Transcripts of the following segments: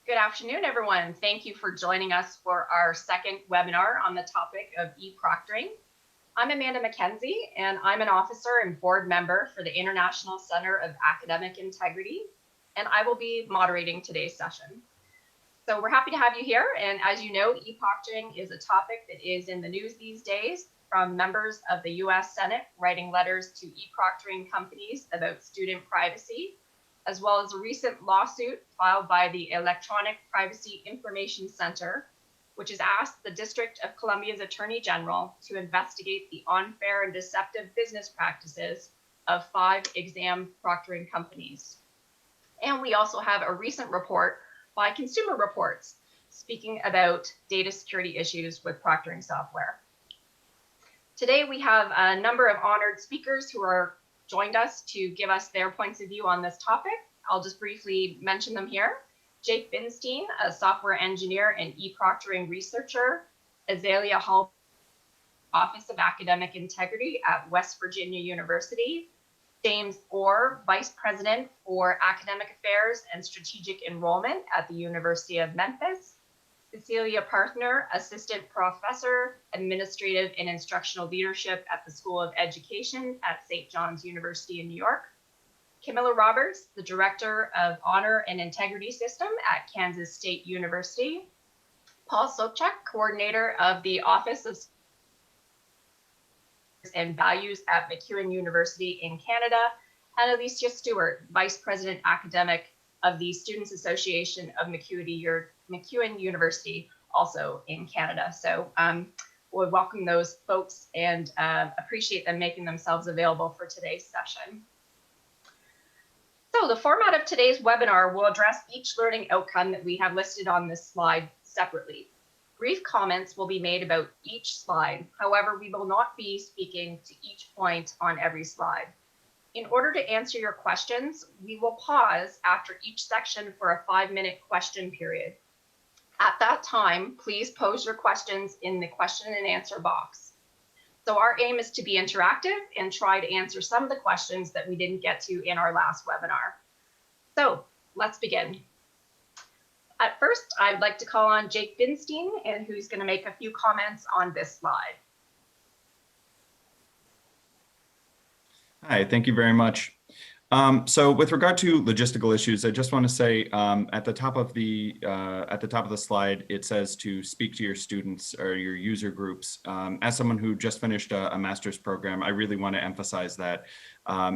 Good afternoon, everyone. Thank you for joining us for our second webinar on the topic of e-proctoring. I'm Amanda McKenzie, and I'm an officer and board member for the International Center of Academic Integrity, and I will be moderating today's session. So we're happy to have you here, and as you know, e-proctoring is a topic that is in the news these days, from members of the US Senate writing letters to e-proctoring companies about student privacy, as well as a recent lawsuit filed by the Electronic Privacy Information Center, which has asked the District of Columbia's Attorney General to investigate the unfair and deceptive business practices of 5 exam proctoring companies. And we also have a recent report by Consumer Reports speaking about data security issues with proctoring software. Today we have a number of honored speakers who are joined us to give us their points of view on this topic. I'll just briefly mention them here. Jake Binstein, a software engineer and e-proctoring researcher. Cecilia Hall, Office of Academic Integrity at West Virginia University. James Orr, Vice President for Academic Affairs and Strategic Enrollment at the University of Memphis. Cecilia Partner, Assistant Professor, Administrative and Instructional Leadership at the School of Education at St. John's University in New York. Camila Roberts, the Director of Honor and Integrity System at Kansas State University. Paul Sobchak, Coordinator of the Office of and Values at MacEwan University in Canada, and Alicia Stewart, Vice President Academic of the Students Association of MacEwan University, also in Canada. So we'll welcome those folks and appreciate them making themselves available for today's session. So the format of today's webinar will address each learning outcome that we have listed on this slide separately. Brief comments will be made about each slide. However, we will not be speaking to each point on every slide. In order to answer your questions, we will pause after each section for a 5-minute question period. At that time, please pose your questions in the question and answer box. So our aim is to be interactive and try to answer some of the questions that we didn't get to in our last webinar. So let's begin. At first, I'd like to call on Jake Binstein, and who's going to make a few comments on this slide. Hi, thank you very much. So with regard to logistical issues, I just want to say at the top of the slide, it says to speak to your students or your user groups. As someone who just finished a master's program, I really want to emphasize that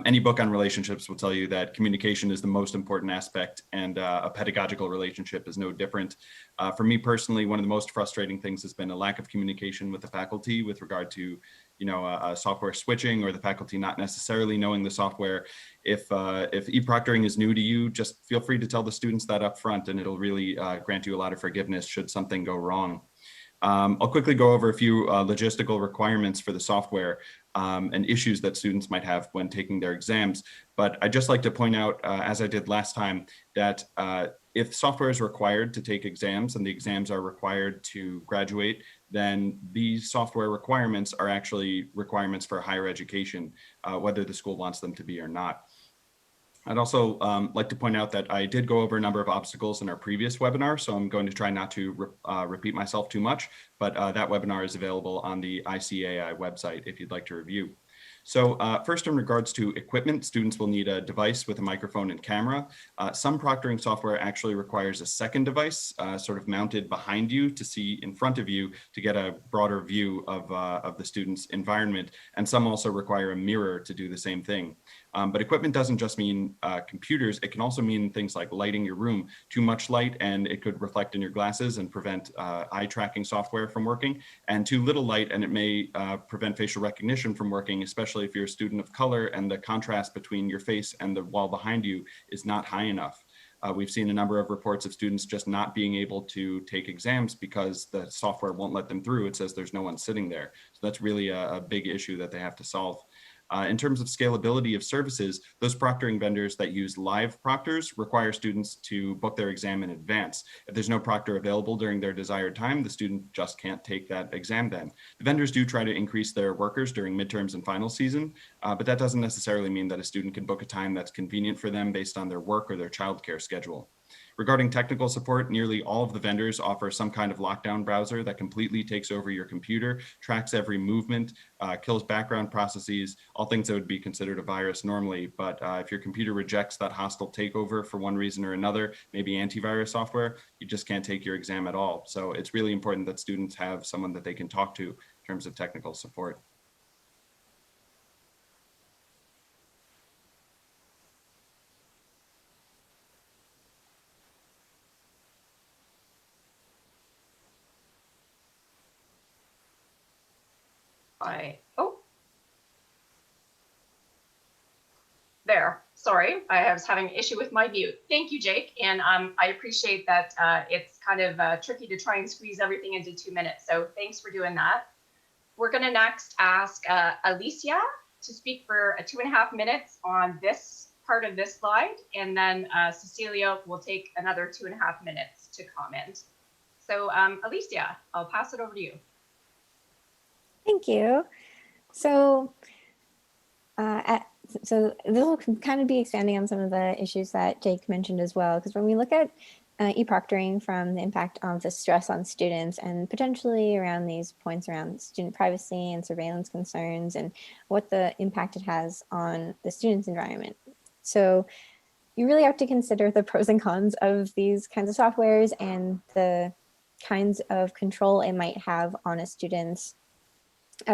any book on relationships will tell you that communication is the most important aspect, and a pedagogical relationship is no different. For me personally, one of the most frustrating things has been a lack of communication with the faculty with regard to software switching, or the faculty not necessarily knowing the software. If e-proctoring is new to you, just feel free to tell the students that up front, and it'll really grant you a lot of forgiveness should something go wrong. I'll quickly go over a few logistical requirements for the software and issues that students might have when taking their exams. But I'd just like to point out, as I did last time, that if software is required to take exams and the exams are required to graduate, then these software requirements are actually requirements for higher education, whether the school wants them to be or not. I'd also like to point out that I did go over a number of obstacles in our previous webinar, so I'm going to try not to repeat myself too much, but that webinar is available on the ICAI website if you'd like to review. So first, in regards to equipment, students will need a device with a microphone and camera. Some proctoring software actually requires a second device sort of mounted behind you to see in front of you to get a broader view of the student's environment. And some also require a mirror to do the same thing. But equipment doesn't just mean computers. It can also mean things like lighting your room. Too much light and it could reflect in your glasses and prevent eye tracking software from working. And too little light and it may prevent facial recognition from working, especially if you're a student of color and the contrast between your face and the wall behind you is not high enough. We've seen a number of reports of students just not being able to take exams because the software won't let them through. It says there's no one sitting there. So that's really a big issue that they have to solve. In terms of scalability of services, those proctoring vendors that use live proctors require students to book their exam in advance. If there's no proctor available during their desired time, the student just can't take that exam then. The vendors do try to increase their workers during midterms and final season, but that doesn't necessarily mean that a student can book a time that's convenient for them based on their work or their childcare schedule. Regarding technical support, nearly all of the vendors offer some kind of lockdown browser that completely takes over your computer, tracks every movement, kills background processes, all things that would be considered a virus normally. But if your computer rejects that hostile takeover for one reason or another, maybe antivirus software, you just can't take your exam at all. So it's really important that students have someone that they can talk to in terms of technical support. There, sorry, I was having an issue with my mute. Thank you, Jake. And I appreciate that it's kind of tricky to try and squeeze everything into 2 minutes. So thanks for doing that. We're gonna next ask Alicia to speak for 2.5 minutes on this part of this slide. And then Cecilia will take another 2.5 minutes to comment. So Alicia, I'll pass it over to you. Thank you. So so this will kind of be expanding on some of the issues that Jake mentioned as well, because when we look at e-proctoring from the impact of the stress on students and potentially around these points around student privacy and surveillance concerns and what the impact it has on the student's environment. So you really have to consider the pros and cons of these kinds of softwares and the kinds of control it might have on a student's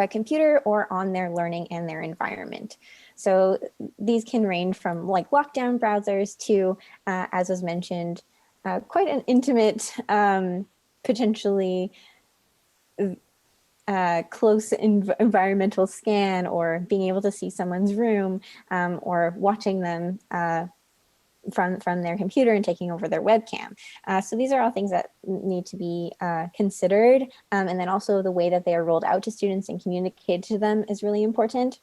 computer or on their learning and their environment. So these can range from like lockdown browsers to, as was mentioned, quite an intimate, potentially close environmental scan, or being able to see someone's room, or watching them from their computer and taking over their webcam. So these are all things that need to be considered. And then also the way that they are rolled out to students and communicated to them is really important.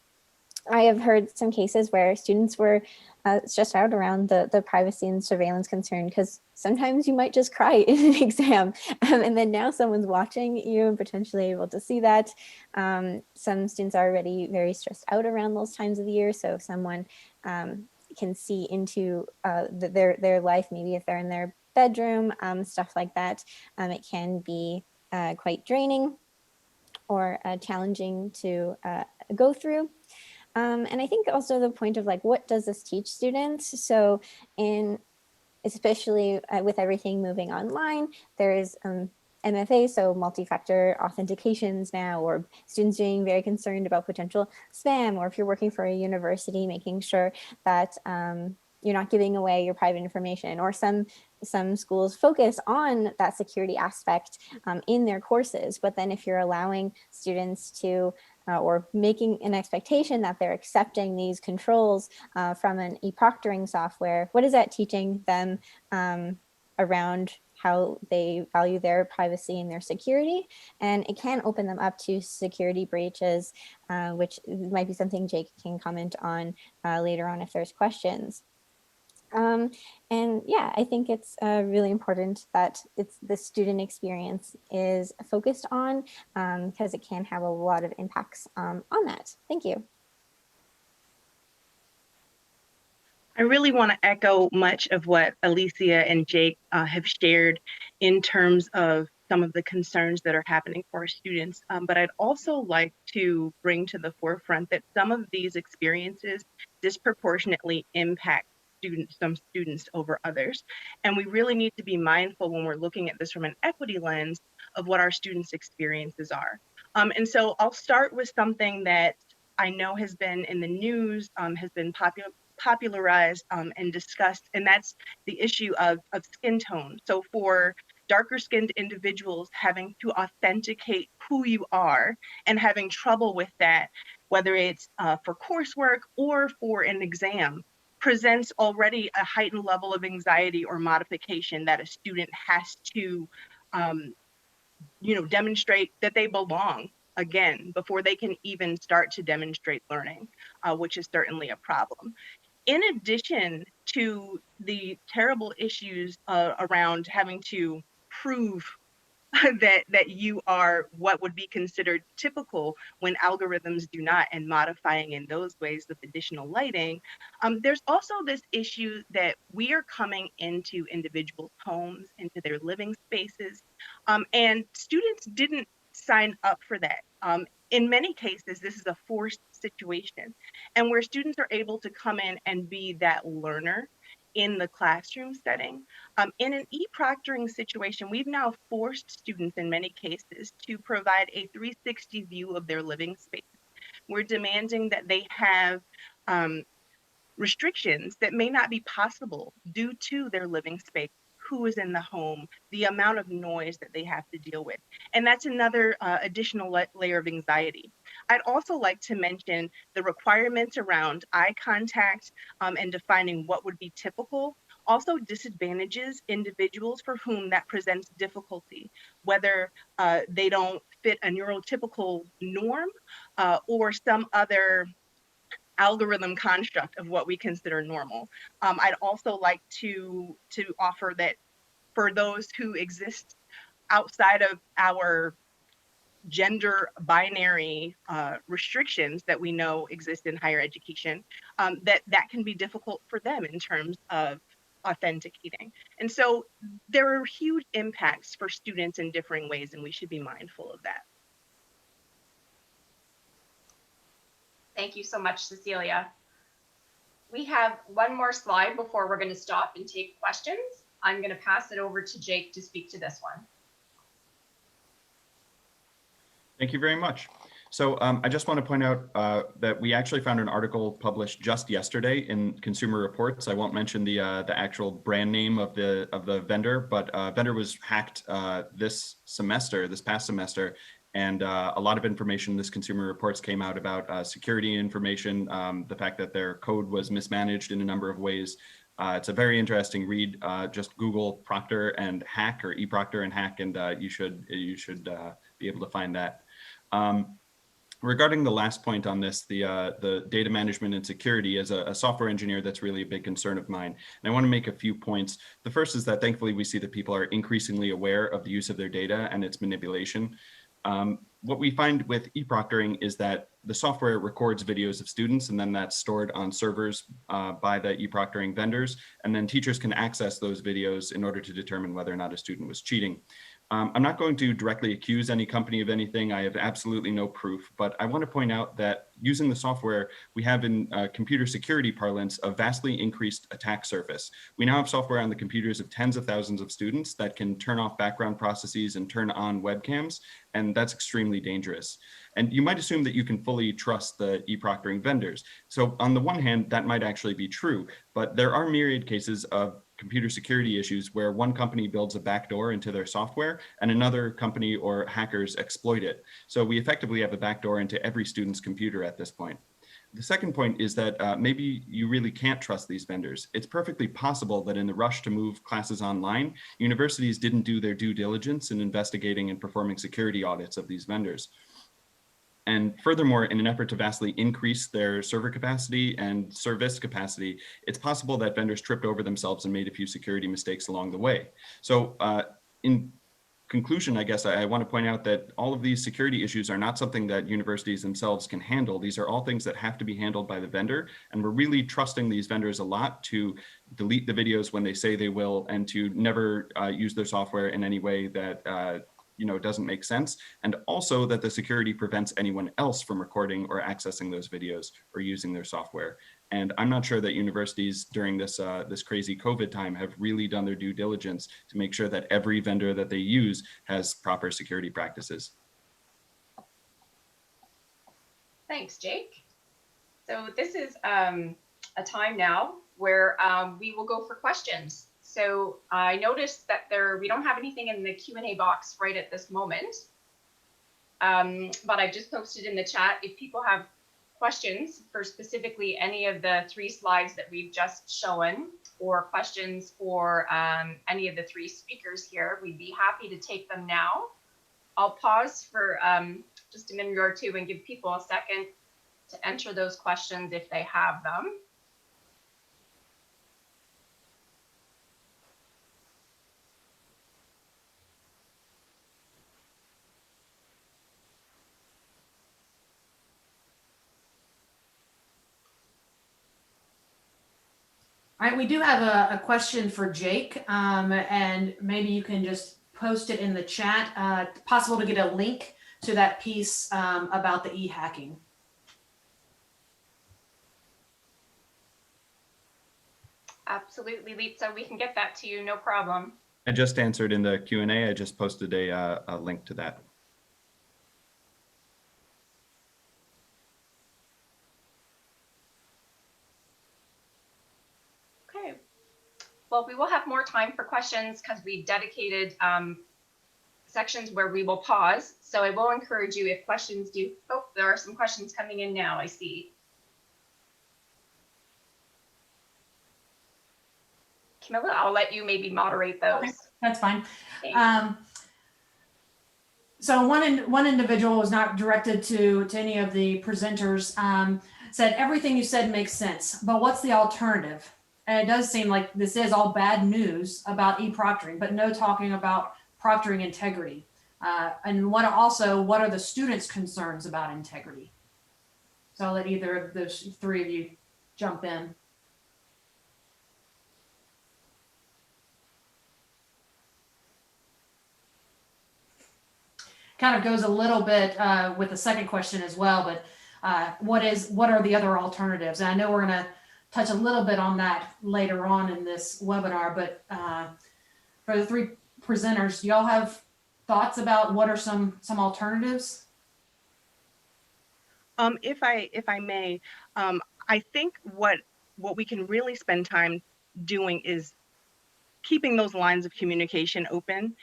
I have heard some cases where students were stressed out around the privacy and surveillance concern, because sometimes you might just cry in an exam, and then now someone's watching you and potentially able to see that. Some students are already very stressed out around those times of the year, so if someone can see into their life, maybe if they're in their bedroom, stuff like that, it can be quite draining or challenging to go through. And I think also the point of like, what does this teach students? So especially with everything moving online, there is MFA, so multi-factor authentications now, or students being very concerned about potential spam, or if you're working for a university, making sure that you're not giving away your private information, or some schools focus on that security aspect in their courses. But then if you're allowing students to, or making an expectation that they're accepting these controls from an e-proctoring software, what is that teaching them around how they value their privacy and their security? And it can open them up to security breaches, which might be something Jake can comment on later on if there's questions. And yeah, I think it's really important that the student experience is focused on, because it can have a lot of impacts on that. Thank you. I really want to echo much of what Alicia and Jake have shared in terms of some of the concerns that are happening for our students. But I'd also like to bring to the forefront that some of these experiences disproportionately impact some students over others. And we really need to be mindful when we're looking at this from an equity lens of what our students' experiences are. And so I'll start with something that I know has been in the news, has been popularized and discussed, and that's the issue of skin tone. So for darker skinned individuals, having to authenticate who you are and having trouble with that, whether it's for coursework or for an exam, presents already a heightened level of anxiety or modification that a student has to demonstrate that they belong again before they can even start to demonstrate learning, which is certainly a problem. In addition to the terrible issues around having to prove that you are what would be considered typical when algorithms do not, and modifying in those ways with additional lighting. There's also this issue that we are coming into individuals' homes, into their living spaces, and students didn't sign up for that. In many cases, this is a forced situation, and where students are able to come in and be that learner in the classroom setting. In an e-proctoring situation, we've now forced students in many cases to provide a 360 view of their living space. We're demanding that they have restrictions that may not be possible due to their living space, who is in the home, the amount of noise that they have to deal with. And that's another additional layer of anxiety. I'd also like to mention the requirements around eye contact and defining what would be typical also disadvantages individuals for whom that presents difficulty, whether they don't fit a neurotypical norm or some other algorithm construct of what we consider normal. I'd also like to offer that for those who exist outside of our gender binary restrictions that we know exist in higher education, that can be difficult for them in terms of authenticating. And so there are huge impacts for students in differing ways, and we should be mindful of that. Thank you so much, Cecilia. We have one more slide before we're going to stop and take questions. I'm going to pass it over to Jake to speak to this one. Thank you very much. So I just want to point out that we actually found an article published just yesterday in Consumer Reports. I won't mention the actual brand name of the vendor, but vendor was hacked this past semester, and a lot of information in this Consumer Reports came out about security information, the fact that their code was mismanaged in a number of ways. It's a very interesting read. Just Google Proctor and hack, or eProctor and hack, and you should be able to find that. Regarding the last point on this, the data management and security, as a software engineer, that's really a big concern of mine. And I want to make a few points. The first is that thankfully we see that people are increasingly aware of the use of their data and its manipulation. What we find with e-proctoring is that the software records videos of students, and then that's stored on servers by the e-proctoring vendors, and then teachers can access those videos in order to determine whether or not a student was cheating. I'm not going to directly accuse any company of anything. I have absolutely no proof, but I want to point out that using the software, we have in computer security parlance a vastly increased attack surface. We now have software on the computers of tens of thousands of students that can turn off background processes and turn on webcams, and that's extremely dangerous. And you might assume that you can fully trust the e-proctoring vendors. So on the one hand, that might actually be true, but there are myriad cases of computer security issues where one company builds a backdoor into their software and another company or hackers exploit it. So we effectively have a backdoor into every student's computer at this point. The second point is that maybe you really can't trust these vendors. It's perfectly possible that in the rush to move classes online, universities didn't do their due diligence in investigating and performing security audits of these vendors. And furthermore, in an effort to vastly increase their server capacity and service capacity, it's possible that vendors tripped over themselves and made a few security mistakes along the way. So in conclusion, I guess I want to point out that all of these security issues are not something that universities themselves can handle. These are all things that have to be handled by the vendor. And we're really trusting these vendors a lot to delete the videos when they say they will, and to never use their software in any way that doesn't make sense, and also that the security prevents anyone else from recording or accessing those videos or using their software. And I'm not sure that universities during this crazy COVID time have really done their due diligence to make sure that every vendor that they use has proper security practices. Thanks, Jake. So this is a time now where we will go for questions. So I noticed that we don't have anything in the Q&A box right at this moment, but I just posted in the chat if people have questions for specifically any of the 3 slides that we've just shown, or questions for any of the 3 speakers here, we'd be happy to take them now. I'll pause for just a minute or two and give people a second to enter those questions if they have them. All right, we do have a question for Jake, and maybe you can just post it in the chat. Possible to get a link to that piece about the e-hacking. Absolutely, Litsa, we can get that to you, no problem. I just answered in the Q&A. I just posted a link to that. Okay. Well, we will have more time for questions because we dedicated sections where we will pause. So I will encourage you if questions do. Oh, there are some questions coming in now, I see. Camila, I'll let you maybe moderate those. Okay, that's fine. Thanks. So one individual was not directed to any of the presenters, said everything you said makes sense, but what's the alternative? And it does seem like this is all bad news about e-proctoring, but no talking about proctoring integrity. And what are the students' concerns about integrity? So I'll let either of those three of you jump in. Kind of goes a little bit with the second question as well, but what are the other alternatives? And I know we're going to touch a little bit on that later on in this webinar, but for the three presenters, do y'all have thoughts about what are some alternatives? If I may, I think what we can really spend time doing is keeping those lines of communication open.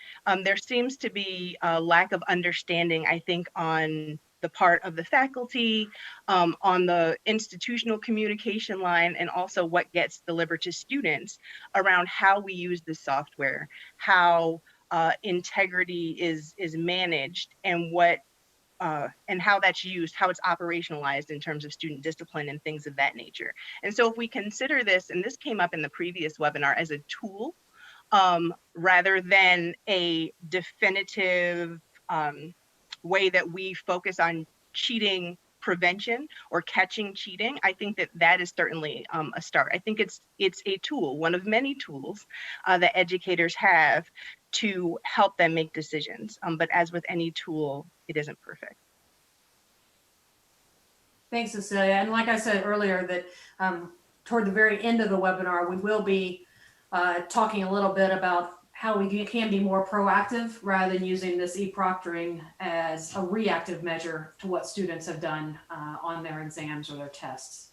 There seems to be a lack of understanding, I think, on the part of the faculty, on the institutional communication line, and also what gets delivered to students around how we use the software, how integrity is managed, and what and how that's used, how it's operationalized in terms of student discipline and things of that nature. And so if we consider this, and this came up in the previous webinar, as a tool, rather than a definitive way that we focus on cheating prevention or catching cheating, I think that is certainly a start. I think it's a tool, one of many tools that educators have to help them make decisions. But as with any tool, it isn't perfect. Thanks, Cecilia. And like I said earlier, that toward the very end of the webinar, we will be talking a little bit about how we can be more proactive rather than using this e-proctoring as a reactive measure to what students have done on their exams or their tests.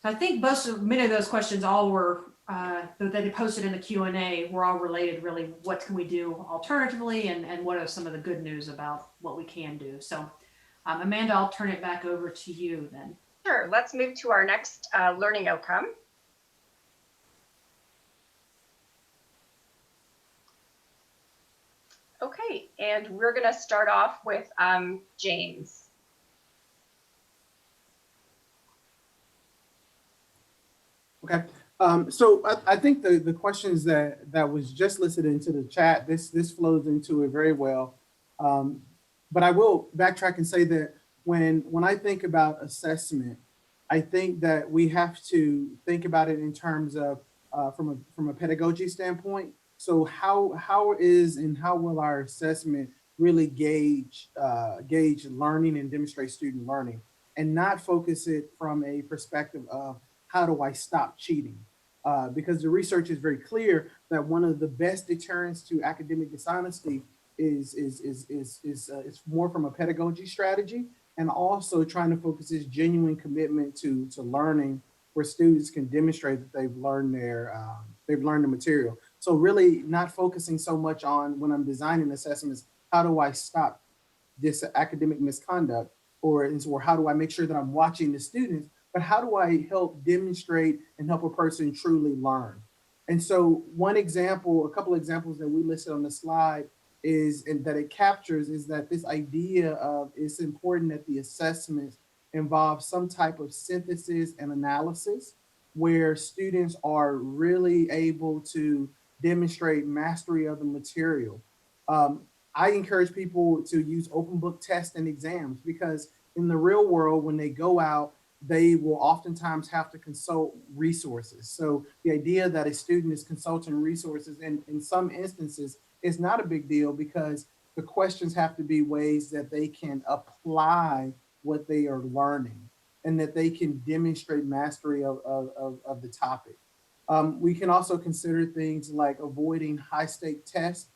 So I think many of those questions all were that they posted in the Q&A were all related, really, what can we do alternatively, and what are some of the good news about what we can do. So Amanda, I'll turn it back over to you then. Sure, let's move to our next learning outcome. Okay, and we're going to start off with James. Okay, so I think the questions that was just listed into the chat, this flows into it very well. But I will backtrack and say that when I think about assessment, I think that we have to think about it in terms of from a pedagogy standpoint. So how is and how will our assessment really gauge learning and demonstrate student learning, and not focus it from a perspective of how do I stop cheating? Because the research is very clear that one of the best deterrents to academic dishonesty is more from a pedagogy strategy, and also trying to focus this genuine commitment to learning, where students can demonstrate that they've learned the material. So really not focusing so much on, when I'm designing assessments, how do I stop this academic misconduct, or how do I make sure that I'm watching the students, but how do I help demonstrate and help a person truly learn? And so one example, a couple of examples that we listed on the slide is, and that it captures, is that this idea of it's important that the assessments involve some type of synthesis and analysis, where students are really able to demonstrate mastery of the material. I encourage people to use open book tests and exams, because in the real world, when they go out, they will oftentimes have to consult resources. So the idea that a student is consulting resources in some instances is not a big deal, because the questions have to be ways that they can apply what they are learning and that they can demonstrate mastery of the topic. We can also consider things like avoiding high stake tests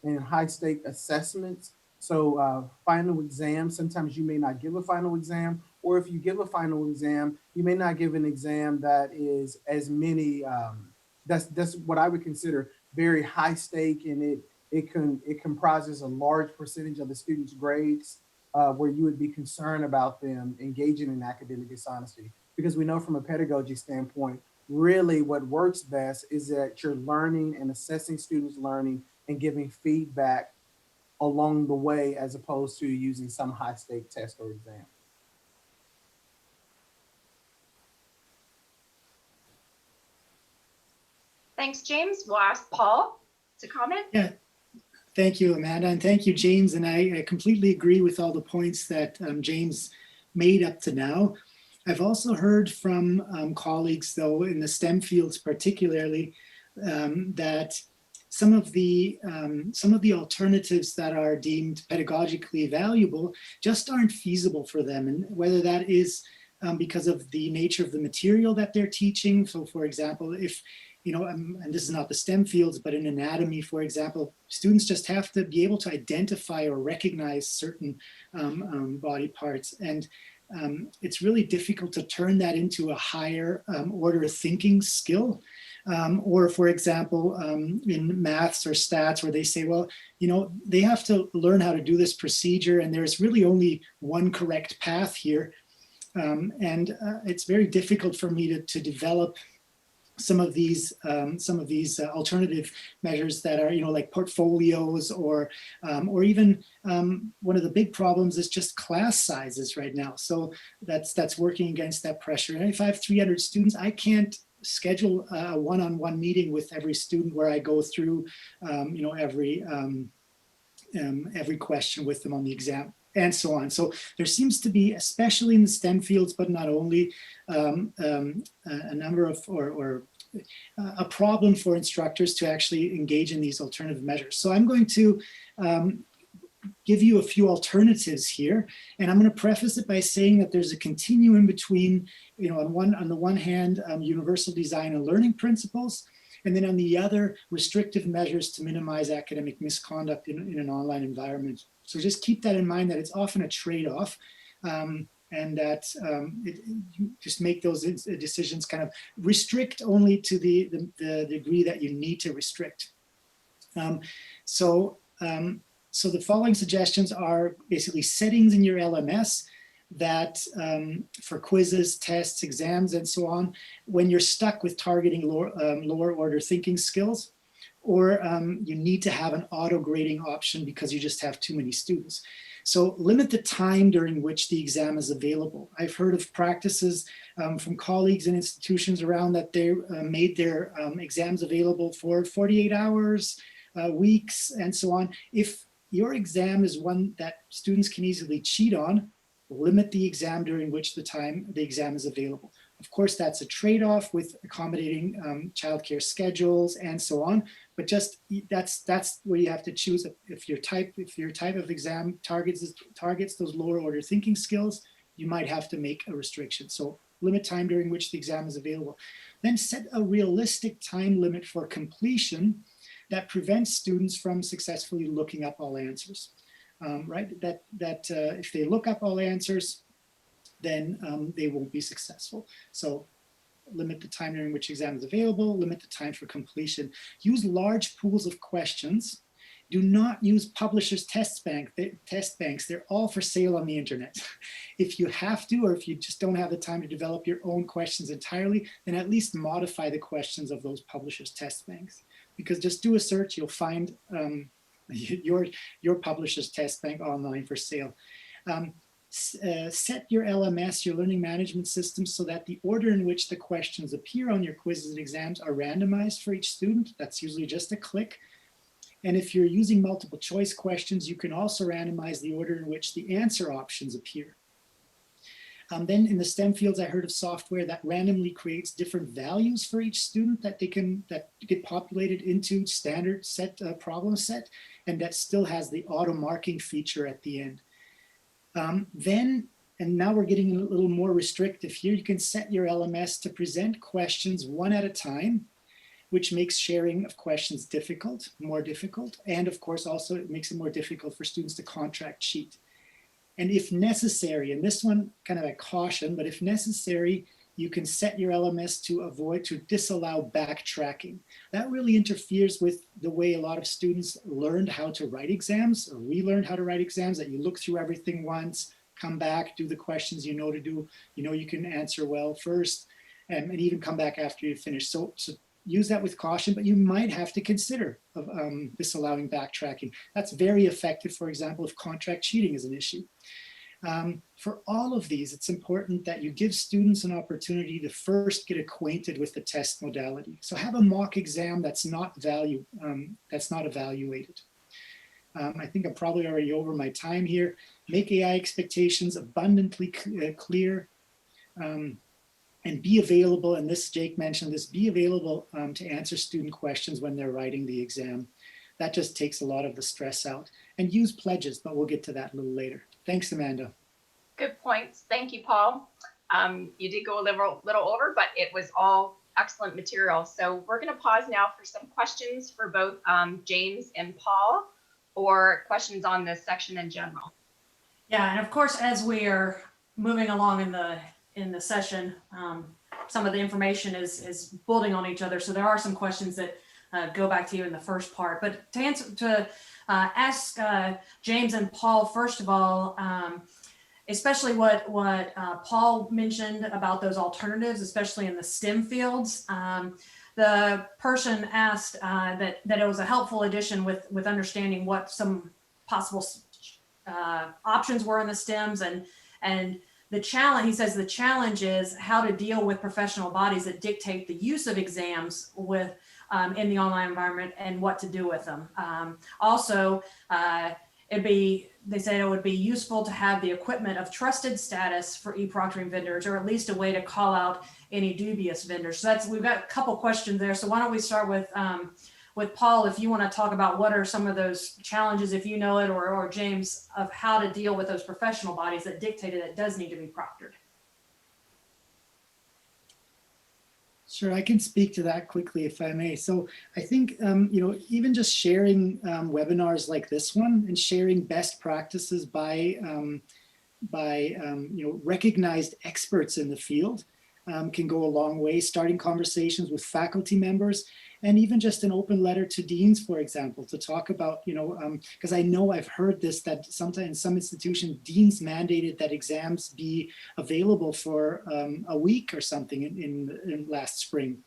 and high stake assessments. So final exams, sometimes you may not give a final exam, or if you give a final exam, you may not give an exam that is as many, that's what I would consider very high stake, and it comprises a large percentage of the student's grades, where you would be concerned about them engaging in academic dishonesty. Because we know from a pedagogy standpoint, really what works best is that you're learning and assessing students' learning and giving feedback along the way, as opposed to using some high stake test or exam. Thanks, James. We'll ask Paul to comment. Yeah, thank you, Amanda, and thank you, James. And I completely agree with all the points that James made up to now. I've also heard from colleagues, though, in the STEM fields particularly, that some of the alternatives that are deemed pedagogically valuable just aren't feasible for them, and whether that is because of the nature of the material that they're teaching. So, for example, if and this is not the STEM fields, but in anatomy, for example, students just have to be able to identify or recognize certain body parts. And it's really difficult to turn that into a higher order thinking skill. Or, for example, in maths or stats, where they say, well, they have to learn how to do this procedure, and there's really only one correct path here. And it's very difficult for me to develop some of these alternative measures that are, like portfolios, or even one of the big problems is just class sizes right now. So that's working against that pressure. And if I have 300 students, I can't schedule a one-on-one meeting with every student where I go through, every question with them on the exam, and so on. So there seems to be, especially in the STEM fields, but not only, a number of, or a problem for instructors to actually engage in these alternative measures. So I'm going to give you a few alternatives here, and I'm going to preface it by saying that there's a continuum between, on the one hand, universal design and learning principles, and then on the other, restrictive measures to minimize academic misconduct in an online environment. So just keep that in mind, that it's often a trade-off, and that you just make those decisions, kind of restrict only to the degree that you need to restrict. So the following suggestions are basically settings in your LMS that for quizzes, tests, exams, and so on, when you're stuck with targeting lower order thinking skills, or you need to have an auto grading option because you just have too many students. So limit the time during which the exam is available. I've heard of practices from colleagues and institutions around that they made their exams available for 48 hours, weeks, and so on. If your exam is one that students can easily cheat on, limit the exam during which the exam is available. Of course, that's a trade-off with accommodating childcare schedules and so on. But just that's where you have to choose. If your type of exam targets those lower order thinking skills, you might have to make a restriction. So limit time during which the exam is available. Then set a realistic time limit for completion that prevents students from successfully looking up all answers. Right? If they look up all answers, then they won't be successful. So limit the time during which exam is available, limit the time for completion. Use large pools of questions. Do not use publishers' test banks. They're all for sale on the internet. If you have to, or if you just don't have the time to develop your own questions entirely, then at least modify the questions of those publishers' test banks. Because just do a search, you'll find your publisher's test bank online for sale. Set your LMS, your learning management system, so that the order in which the questions appear on your quizzes and exams are randomized for each student. That's usually just a click. And if you're using multiple choice questions, you can also randomize the order in which the answer options appear. Then in the STEM fields, I heard of software that randomly creates different values for each student that get populated into standard set problem set, and that still has the auto marking feature at the end. And now we're getting a little more restrictive here. You can set your LMS to present questions one at a time, which makes sharing of questions more difficult. And of course, also it makes it more difficult for students to contract cheat. And if necessary, and this one kind of a caution, but if necessary, you can set your LMS to disallow backtracking. That really interferes with the way a lot of students learned how to write exams, or relearned how to write exams, that you look through everything once, come back, do the questions you know to do, you can answer well first, and even come back after you finish. So use that with caution, but you might have to consider disallowing backtracking. That's very effective, for example, if contract cheating is an issue. For all of these, it's important that you give students an opportunity to first get acquainted with the test modality. So have a mock exam that's not evaluated. I think I'm probably already over my time here. Make AI expectations abundantly clear, and be available, and this, Jake mentioned this, be available to answer student questions when they're writing the exam. That just takes a lot of the stress out. And use pledges, but we'll get to that a little later. Thanks, Amanda. Good points. Thank you, Paul. You did go a little over, but it was all excellent material. So we're going to pause now for some questions for both James and Paul, or questions on this section in general. Yeah, and of course, as we are moving along in the session, some of the information is building on each other. So there are some questions that go back to you in the first part. But to ask James and Paul, first of all, especially what Paul mentioned about those alternatives, especially in the STEM fields. The person asked that it was a helpful addition with understanding what some possible options were in the STEMs, and the challenge, he says, the challenge is how to deal with professional bodies that dictate the use of exams in the online environment and what to do with them. Also, they said it would be useful to have the equipment of trusted status for e-proctoring vendors, or at least a way to call out any dubious vendors. So we've got a couple questions there. So why don't we start with Paul, if you want to talk about what are some of those challenges, if you know it, or James, of how to deal with those professional bodies that dictated it does need to be proctored. Sure, I can speak to that quickly if I may. So I think, even just sharing webinars like this one and sharing best practices by recognized experts in the field can go a long way, starting conversations with faculty members, and even just an open letter to deans, for example, to talk about, because I know I've heard this, that sometimes in some institutions, deans mandated that exams be available for a week or something in last spring.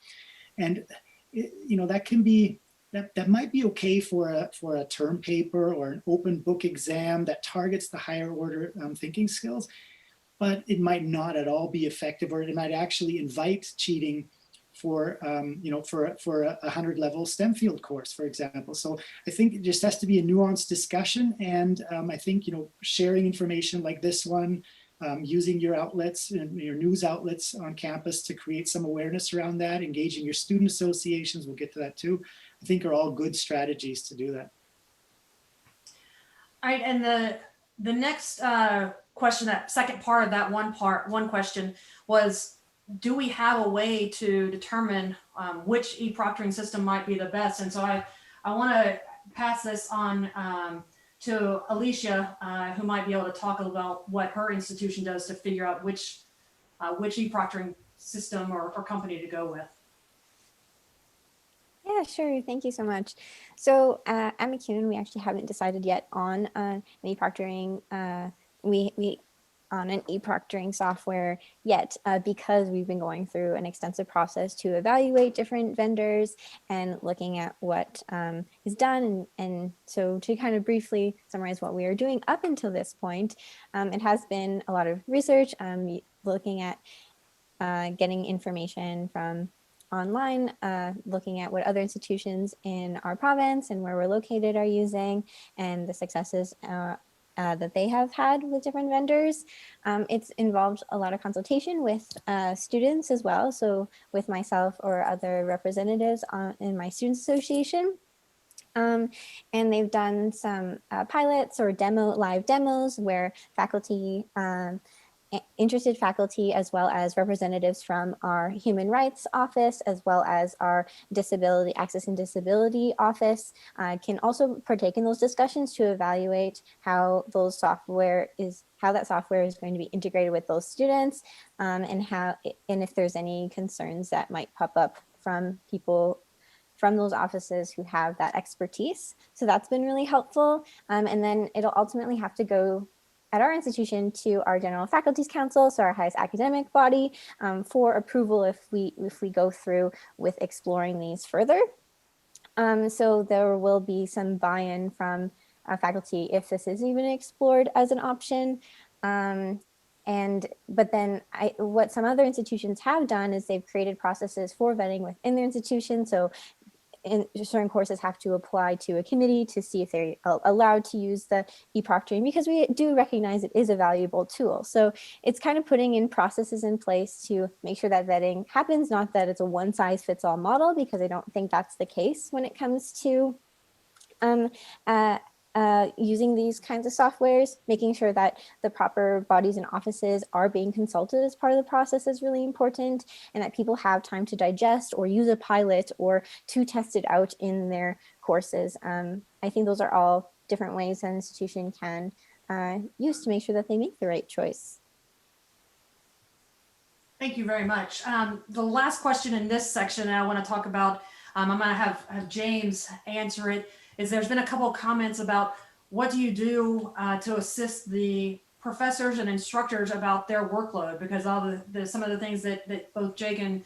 And, that can be, that might be okay for a term paper or an open book exam that targets the higher order thinking skills, but it might not at all be effective, or it might actually invite cheating for a 100-level STEM field course, for example. So I think it just has to be a nuanced discussion. And I think, sharing information like this one, using your outlets and your news outlets on campus to create some awareness around that, engaging your student associations, we'll get to that too, I think are all good strategies to do that. All right, and the next question, that second part of that one question was, do we have a way to determine which e-proctoring system might be the best? And so I want to pass this on to Alicia, who might be able to talk about what her institution does to figure out which e-proctoring system or company to go with. Yeah, sure. Thank you so much. So at Coon, we actually haven't decided yet on an e-proctoring. We on an e-proctoring software yet, because we've been going through an extensive process to evaluate different vendors and looking at what is done. And so to kind of briefly summarize what we are doing up until this point, it has been a lot of research, looking at getting information from online, looking at what other institutions in our province and where we're located are using, and the successes that they have had with different vendors. It's involved a lot of consultation with students as well. So with myself or other representatives in my students association. And they've done some pilots or live demos where faculty, interested faculty, as well as representatives from our Human Rights Office, as well as our Disability Access and Disability Office, can also partake in those discussions to evaluate how that software is going to be integrated with those students, and if there's any concerns that might pop up from people from those offices who have that expertise. So that's been really helpful. And then it'll ultimately have to go at our institution to our General Faculties Council, so our highest academic body, for approval if we go through with exploring these further. So there will be some buy-in from faculty if this is even explored as an option. But then what some other institutions have done is they've created processes for vetting within their institution. So certain courses have to apply to a committee to see if they're allowed to use the e-proctoring, because we do recognize it is a valuable tool. So it's kind of putting in processes in place to make sure that vetting happens, not that it's a one-size-fits-all model, because I don't think that's the case when it comes to using these kinds of softwares. Making sure that the proper bodies and offices are being consulted as part of the process is really important, and that people have time to digest or use a pilot or to test it out in their courses. I think those are all different ways an institution can use to make sure that they make the right choice. Thank you very much. The last question in this section I want to talk about, I'm going to have James answer it, is there's been a couple of comments about what do you do to assist the professors and instructors about their workload, because all some of the things that both Jake and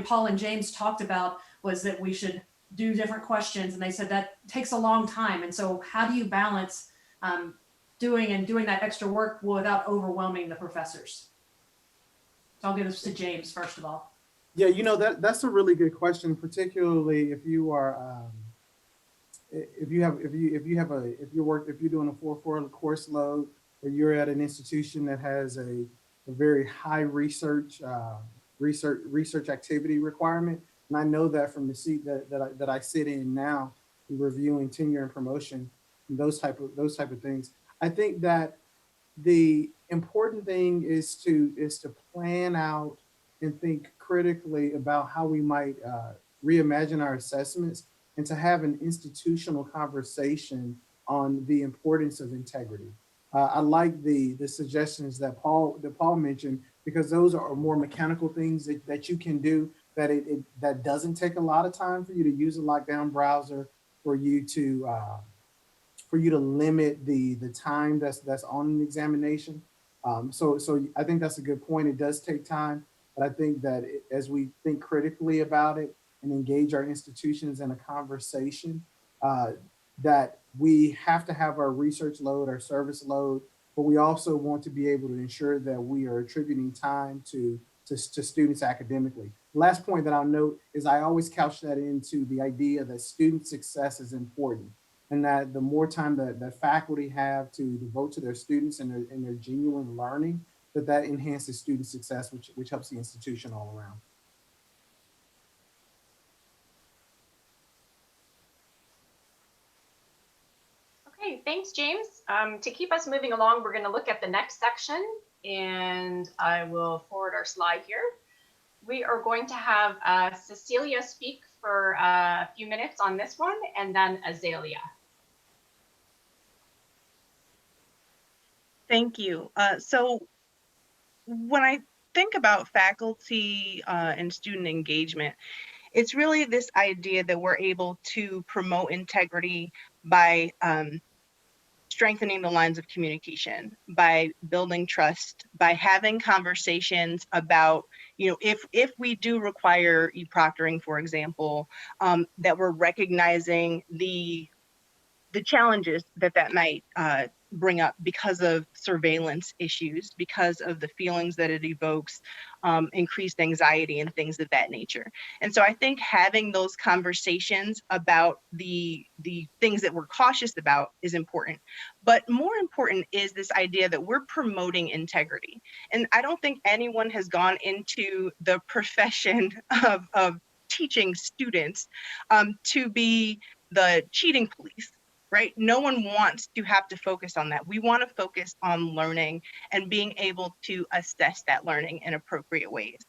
Paul and James talked about was that we should do different questions, and they said that takes a long time. And so how do you balance doing that extra work without overwhelming the professors? So I'll give this to James first of all. Yeah, that's a really good question, particularly if you are if you're doing a 4-4 course load, or you're at an institution that has a very high research activity requirement. And I know that from the seat that I sit in now, reviewing tenure and promotion, and those type of things. I think that the important thing is to plan out and think critically about how we might reimagine our assessments, and to have an institutional conversation on the importance of integrity. I like the suggestions that Paul mentioned, because those are more mechanical things that you can do, that doesn't take a lot of time for you to use a lockdown browser, for you to limit the time that's on an examination. So I think that's a good point. It does take time, but I think that as we think critically about it and engage our institutions in a conversation, that we have to have our research load, our service load, but we also want to be able to ensure that we are attributing time to students academically. Last point that I'll note is I always couch that into the idea that student success is important, and that the more time that faculty have to devote to their students and their genuine learning, that enhances student success, which helps the institution all around. Okay, thanks, James. To keep us moving along, we're going to look at the next section, and I will forward our slide here. We are going to have Cecilia speak for a few minutes on this one, and then Azalea. Thank you. So when I think about faculty and student engagement, it's really this idea that we're able to promote integrity by strengthening the lines of communication, by building trust, by having conversations about, if we do require e-proctoring, for example, that we're recognizing the challenges that might bring up because of surveillance issues, because of the feelings that it evokes, increased anxiety and things of that nature. And so I think having those conversations about the things that we're cautious about is important. But more important is this idea that we're promoting integrity. And I don't think anyone has gone into the profession of teaching students to be the cheating police. Right? No one wants to have to focus on that. We want to focus on learning and being able to assess that learning in appropriate ways.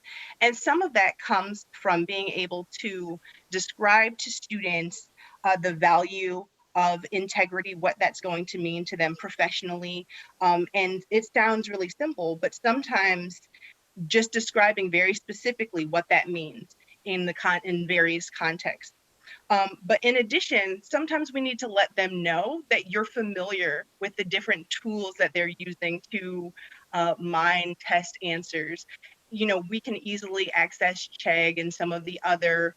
And some of that comes from being able to describe to students the value of integrity, what that's going to mean to them professionally. And it sounds really simple, but sometimes just describing very specifically what that means in various contexts. But in addition, sometimes we need to let them know that you're familiar with the different tools that they're using to mine test answers. You know, we can easily access Chegg and some of the other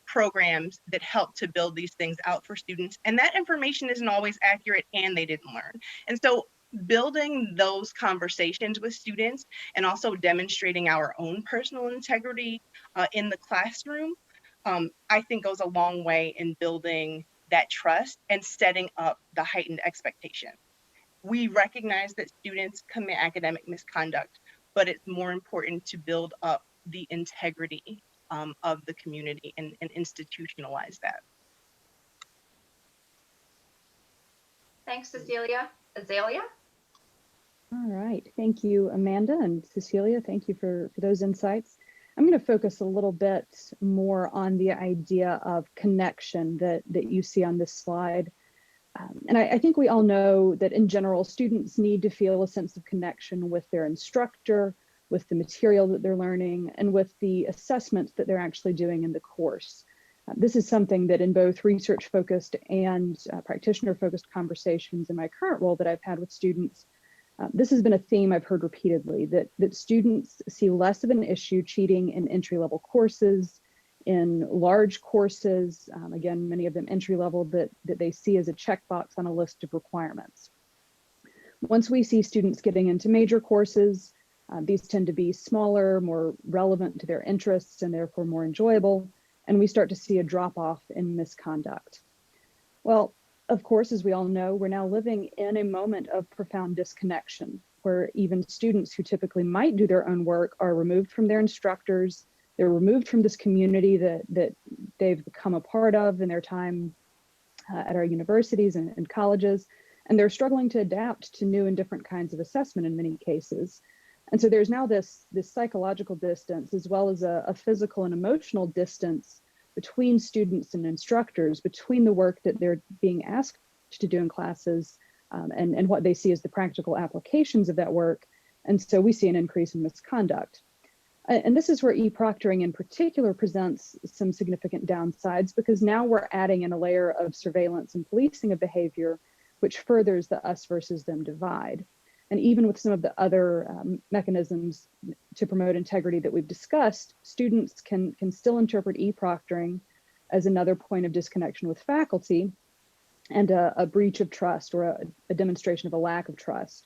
programs that help to build these things out for students. And that information isn't always accurate and they didn't learn. And so building those conversations with students and also demonstrating our own personal integrity in the classroom I think goes a long way in building that trust and setting up the heightened expectation. We recognize that students commit academic misconduct, but it's more important to build up the integrity of the community and institutionalize that. Thanks, Cecilia. Azalea? All right, thank you, Amanda and Cecilia. Thank you for those insights. I'm going to focus a little bit more on the idea of connection that you see on this slide. And I think we all know that in general, students need to feel a sense of connection with their instructor, with the material that they're learning, and with the assessments that they're actually doing in the course. This is something that in both research-focused and practitioner-focused conversations in my current role that I've had with students, this has been a theme I've heard repeatedly, that students see less of an issue cheating in entry-level courses, in large courses, again, many of them entry-level, that they see as a checkbox on a list of requirements. Once we see students getting into major courses, these tend to be smaller, more relevant to their interests, and therefore more enjoyable, and we start to see a drop-off in misconduct. Well, of course, as we all know, we're now living in a moment of profound disconnection, where even students who typically might do their own work are removed from their instructors. They're removed from this community that they've become a part of in their time at our universities and colleges, and they're struggling to adapt to new and different kinds of assessment in many cases. And so there's now this psychological distance, as well as a physical and emotional distance between students and instructors, between the work that they're being asked to do in classes and what they see as the practical applications of that work. And so we see an increase in misconduct. And this is where e-proctoring in particular presents some significant downsides, because now we're adding in a layer of surveillance and policing of behavior, which furthers the us versus them divide. And even with some of the other mechanisms to promote integrity that we've discussed, students can still interpret e-proctoring as another point of disconnection with faculty and a breach of trust, or a demonstration of a lack of trust.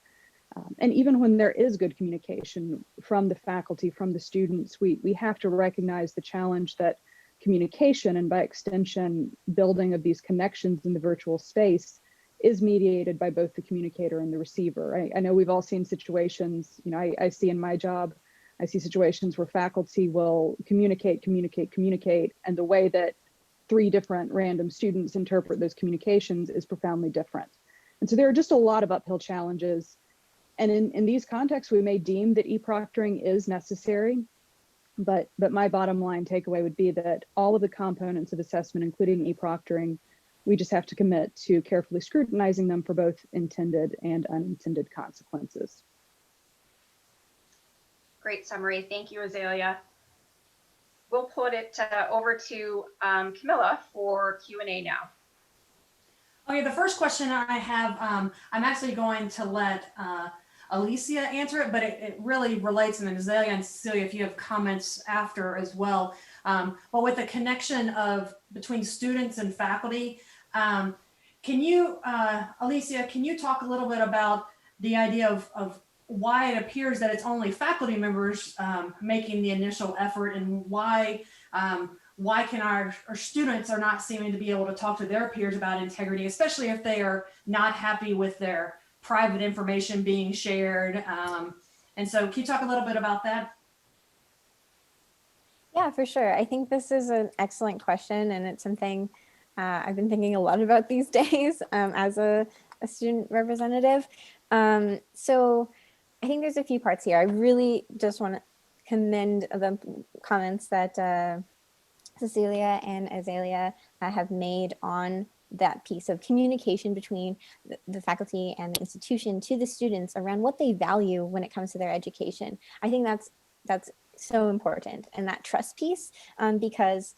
And even when there is good communication from the faculty, from the students, we have to recognize the challenge that communication, and by extension, building of these connections in the virtual space, is mediated by both the communicator and the receiver. I know we've all seen situations, I see in my job, I see situations where faculty will communicate, and the way that 3 different random students interpret those communications is profoundly different. And so there are just a lot of uphill challenges. And in these contexts, we may deem that e-proctoring is necessary, but my bottom line takeaway would be that all of the components of assessment, including e-proctoring, we just have to commit to carefully scrutinizing them for both intended and unintended consequences. Great summary. Thank you, Azalea. We'll put it over to Camila for Q&A now. Okay, the first question I have, I'm actually going to let Alicia answer it, but it really relates, and then Azalea and Cecilia, if you have comments after as well. But with the connection between students and faculty, Can you, Alicia, can you talk a little bit about the idea of why it appears that it's only faculty members making the initial effort, and why can our students are not seeming to be able to talk to their peers about integrity, especially if they are not happy with their private information being shared? And so can you talk a little bit about that? Yeah, for sure. I think this is an excellent question, and it's something I've been thinking a lot about these days as a student representative. So I think there's a few parts here. I really just want to commend the comments that Cecilia and Azalea have made on that piece of communication between the faculty and the institution to the students around what they value when it comes to their education. I think that's so important, and that trust piece, because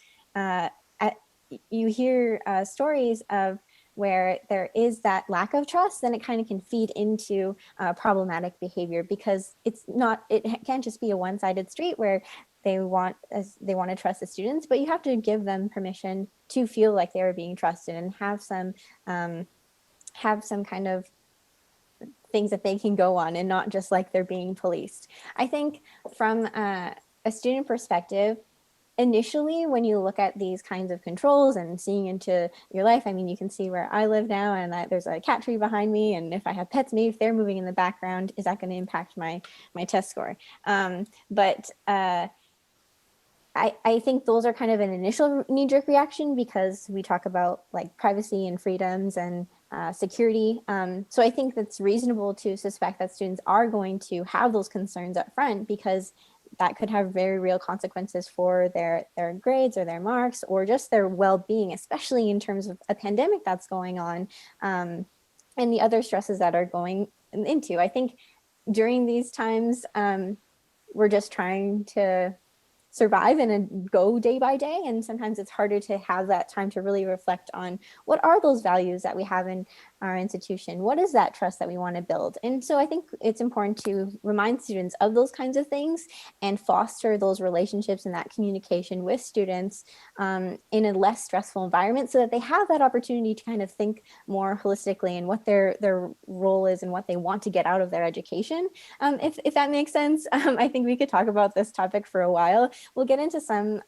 you hear stories of where there is that lack of trust, then it kind of can feed into problematic behavior, because it can't just be a one-sided street where they want to trust the students, but you have to give them permission to feel like they are being trusted and have some kind of things that they can go on, and not just like they're being policed. I think from a student perspective, initially, when you look at these kinds of controls and seeing into your life, I mean, you can see where I live now, and there's a cat tree behind me, and if I have pets, maybe if they're moving in the background, is that going to impact my test score? I think those are kind of an initial knee-jerk reaction, because we talk about like privacy and freedoms and security. So I think that's reasonable to suspect that students are going to have those concerns up front, because that could have very real consequences for their grades or their marks, or just their well-being, especially in terms of a pandemic that's going on, and the other stresses that are going into. I think during these times, we're just trying to survive and go day by day, and sometimes it's harder to have that time to really reflect on what are those values that we have in our institution, what is that trust that we want to build. And so I think it's important to remind students of those kinds of things and foster those relationships and that communication with students in a less stressful environment, so that they have that opportunity to kind of think more holistically and what their role is and what they want to get out of their education. If that makes sense. I think we could talk about this topic for a while. We'll get into some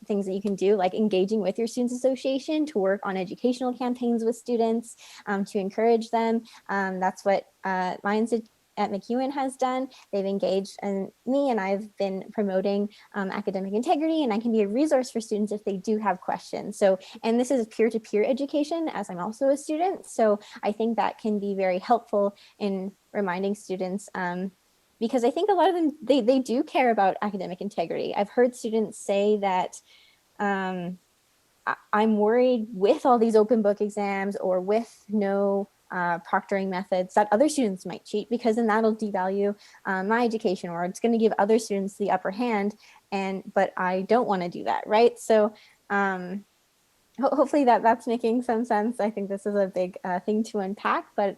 things that you can do, like engaging with your students association to work on educational campaigns with students, to encourage them. That's what my institute at McEwen has done. They've engaged me, and I've been promoting academic integrity, and I can be a resource for students if they do have questions. So, and this is peer-to-peer education, as I'm also a student. So I think that can be very helpful in reminding students, because I think a lot of them, they do care about academic integrity. I've heard students say that I'm worried with all these open book exams or with no proctoring methods that other students might cheat, because then that'll devalue my education, or it's going to give other students the upper hand, but I don't want to do that, right? So hopefully that's making some sense. I think this is a big thing to unpack, but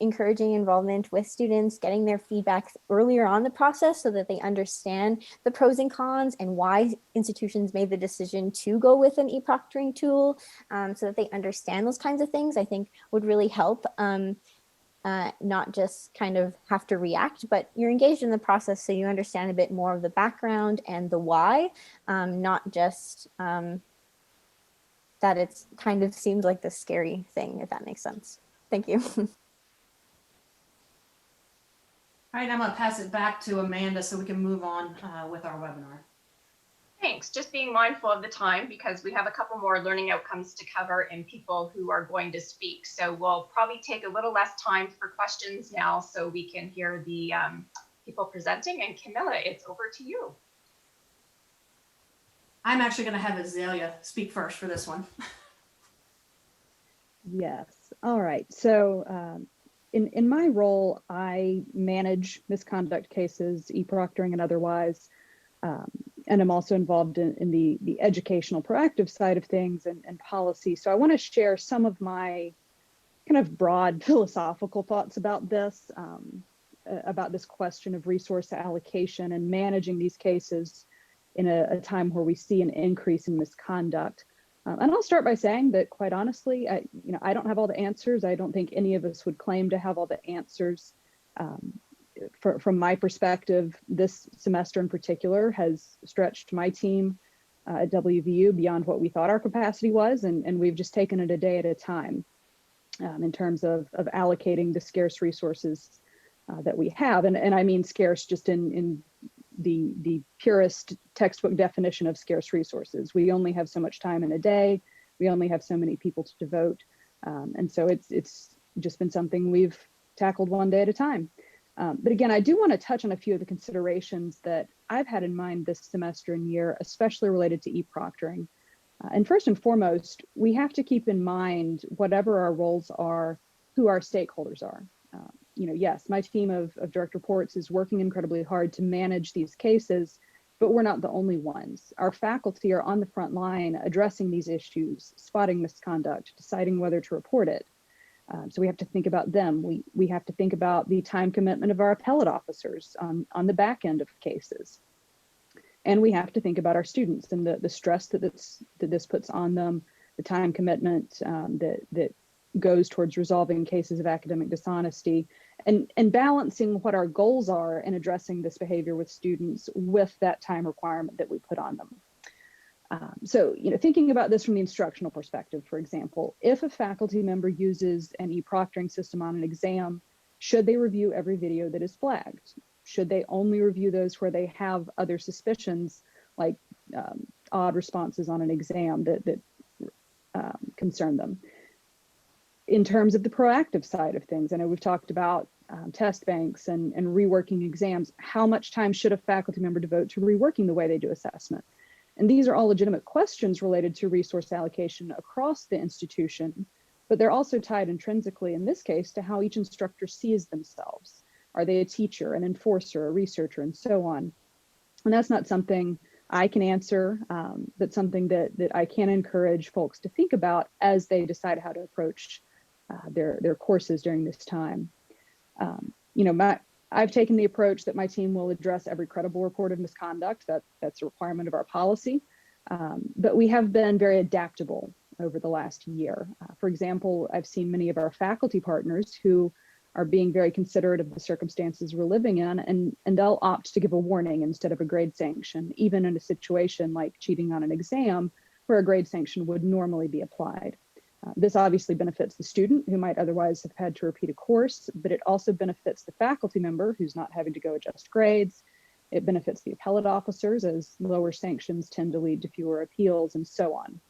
encouraging involvement with students, getting their feedback earlier on the process so that they understand the pros and cons and why institutions made the decision to go with an e-proctoring tool, so that they understand those kinds of things, I think would really help. Not just kind of have to react, but you're engaged in the process, so you understand a bit more of the background and the why, not just that it's kind of seemed like the scary thing, if that makes sense. Thank you. All right, I'm going to pass it back to Amanda so we can move on with our webinar. Thanks. Just being mindful of the time, because we have a couple more learning outcomes to cover and people who are going to speak. So we'll probably take a little less time for questions now, so we can hear the people presenting. And Camila, it's over to you. I'm actually going to have Azalea speak first for this one. Yes. All right. So in my role, I manage misconduct cases, e-proctoring and otherwise. And I'm also involved in the educational proactive side of things and policy. So I want to share some of my kind of broad philosophical thoughts about this question of resource allocation and managing these cases in a time where we see an increase in misconduct. And I'll start by saying that, quite honestly, I don't have all the answers. I don't think any of us would claim to have all the answers. From my perspective, this semester in particular has stretched my team at WVU beyond what we thought our capacity was, and we've just taken it a day at a time in terms of allocating the scarce resources that we have. And I mean scarce just in the purest textbook definition of scarce resources. We only have so much time in a day. We only have so many people to devote. And so it's just been something we've tackled one day at a time. But again, I do want to touch on a few of the considerations that I've had in mind this semester and year, especially related to e-proctoring. And first and foremost, we have to keep in mind, whatever our roles are, who our stakeholders are. Yes, my team of direct reports is working incredibly hard to manage these cases, but we're not the only ones. Our faculty are on the front line addressing these issues, spotting misconduct, deciding whether to report it. So we have to think about them. We have to think about the time commitment of our appellate officers on the back end of cases. And we have to think about our students and the stress that this puts on them, the time commitment that goes towards resolving cases of academic dishonesty, and balancing what our goals are in addressing this behavior with students with that time requirement that we put on them. So, thinking about this from the instructional perspective, for example, if a faculty member uses an e-proctoring system on an exam, should they review every video that is flagged? Should they only review those where they have other suspicions, like odd responses on an exam that concern them? In terms of the proactive side of things, I know we've talked about test banks and reworking exams. How much time should a faculty member devote to reworking the way they do assessment? And these are all legitimate questions related to resource allocation across the institution, but they're also tied intrinsically, in this case, to how each instructor sees themselves. Are they a teacher, an enforcer, a researcher, and so on? And that's not something I can answer, but something that I can encourage folks to think about as they decide how to approach their courses during this time. I've taken the approach that my team will address every credible report of misconduct. That's a requirement of our policy. But we have been very adaptable over the last year. For example, I've seen many of our faculty partners who are being very considerate of the circumstances we're living in, and they'll opt to give a warning instead of a grade sanction, even in a situation like cheating on an exam, where a grade sanction would normally be applied. This obviously benefits the student who might otherwise have had to repeat a course, but it also benefits the faculty member who's not having to go adjust grades. It benefits the appellate officers, as lower sanctions tend to lead to fewer appeals, and so on.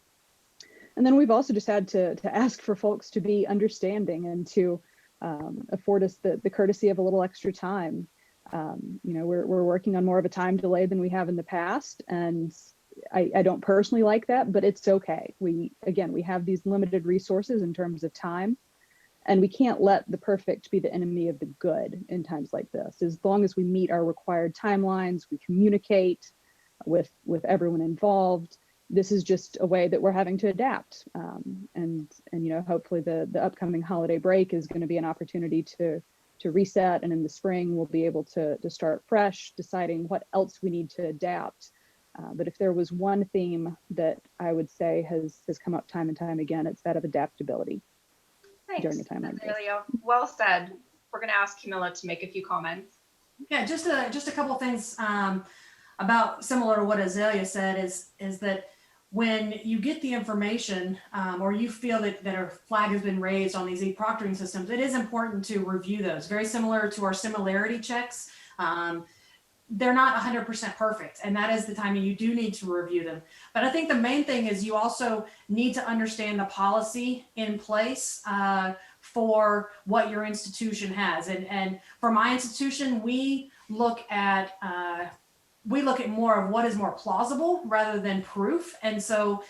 And then we've also just had to ask for folks to be understanding and to afford us the courtesy of a little extra time. We're working on more of a time delay than we have in the past, and I don't personally like that, but it's okay. We have these limited resources in terms of time, and we can't let the perfect be the enemy of the good in times like this. As long as we meet our required timelines, we communicate with everyone involved. This is just a way that we're having to adapt. And hopefully the upcoming holiday break is going to be an opportunity to reset, and in the spring we'll be able to start fresh, deciding what else we need to adapt. But if there was one theme that I would say has come up time and time again, it's that of adaptability. Thanks, during a time like this. Cecilia. Well said. We're going to ask Camila to make a few comments. Yeah, just a couple of things about similar to what Azalea said is that when you get the information or you feel that a flag has been raised on these e-proctoring systems, it is important to review those. Very similar to our similarity checks. They're not 100% perfect, and that is the time you do need to review them. But I think the main thing is you also need to understand the policy in place for what your institution has. And for my institution, we look at more of what is more plausible rather than proof. And so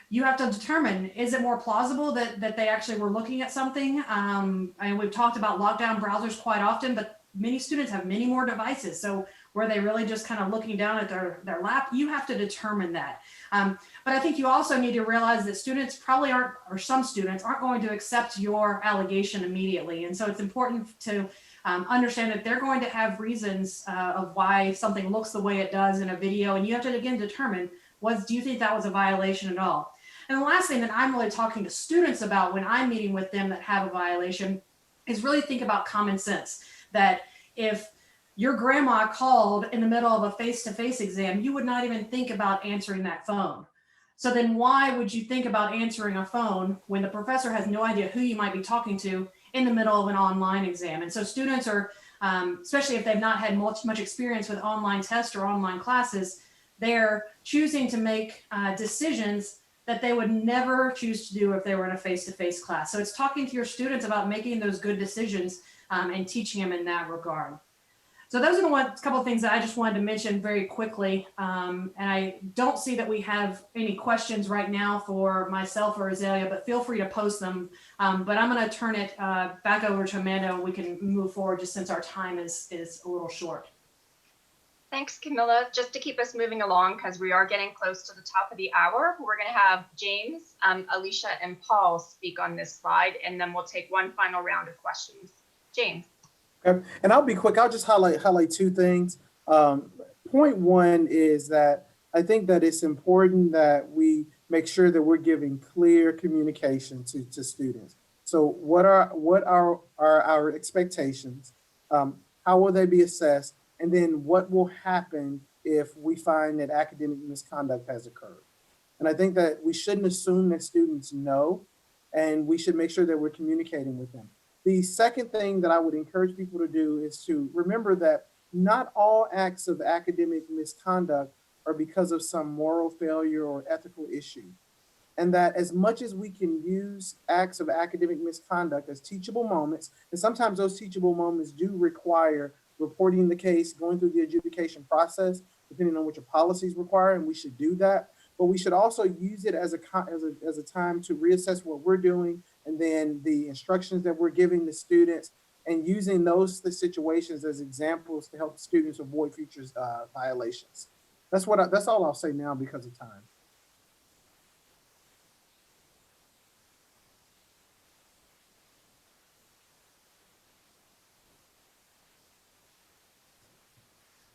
you have to determine, is it more plausible that they actually were looking at something? And we've talked about lockdown browsers quite often, but many students have many more devices. So were they really just kind of looking down at their lap? You have to determine that. But I think you also need to realize that students probably aren't, or some students aren't going to accept your allegation immediately. And so it's important to understand that they're going to have reasons of why something looks the way it does in a video. And you have to, again, determine, do you think that was a violation at all? And the last thing that I'm really talking to students about when I'm meeting with them that have a violation is really think about common sense. That if your grandma called in the middle of a face-to-face exam, you would not even think about answering that phone. So then why would you think about answering a phone when the professor has no idea who you might be talking to in the middle of an online exam? And so students are, especially if they've not had much experience with online tests or online classes, they're choosing to make decisions that they would never choose to do if they were in a face-to-face class. So it's talking to your students about making those good decisions and teaching them in that regard. So those are the couple of things that I just wanted to mention very quickly. And I don't see that we have any questions right now for myself or Azalea, but feel free to post them. But I'm going to turn it back over to Amanda, and we can move forward just since our time is a little short. Thanks, Camila. Just to keep us moving along, because we are getting close to the top of the hour, we're going to have James, Alicia, and Paul speak on this slide, and then we'll take one final round of questions. James. Okay. And I'll be quick. I'll just highlight two things. Point one is that I think that it's important that we make sure that we're giving clear communication to students. So what are our expectations? How will they be assessed? And then what will happen if we find that academic misconduct has occurred? And I think that we shouldn't assume that students know, and we should make sure that we're communicating with them. The second thing that I would encourage people to do is to remember that not all acts of academic misconduct are because of some moral failure or ethical issue. And that as much as we can use acts of academic misconduct as teachable moments, and sometimes those teachable moments do require reporting the case, going through the adjudication process, depending on what your policies require, and we should do that. But we should also use it as a time to reassess what we're doing, and then the instructions that we're giving the students, and using those situations as examples to help students avoid future violations. That's all I'll say now because of time.